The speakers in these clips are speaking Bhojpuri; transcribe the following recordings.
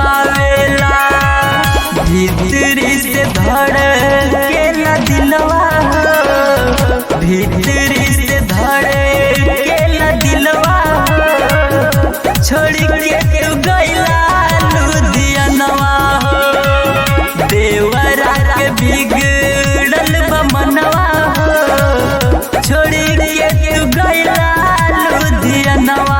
पावेला भीतरी से धड़केला दिलवा भीतरी से धड़केला दिलवा छोड़ के तू गइला लुधियानवा देवरा के बिगड़ल बा मनवा छोड़ के तू गइला लुधियानवा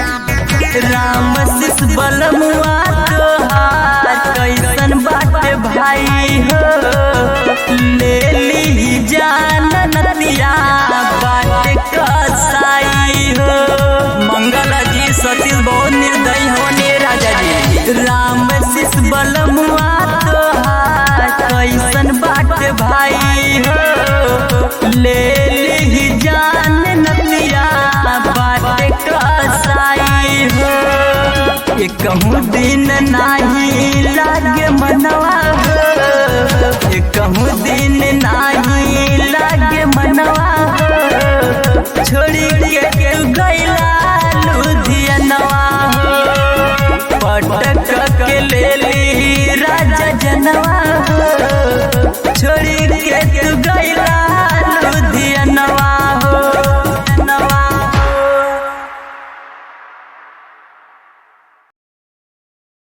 राम शिष बलमुआ तोहार कैसन बाटे भाई हो ले ली जान नदिया बाटे कसाई हो मंगल जी सतीश बहुत निर्दयी होने राजा जी राम शिष बलमुआ तोहार कैसन बाटे भाई हो ले ली जान नदिया बाटे कसाई हो कहूँ दिन नाही लागे मनवा कहूँ दिन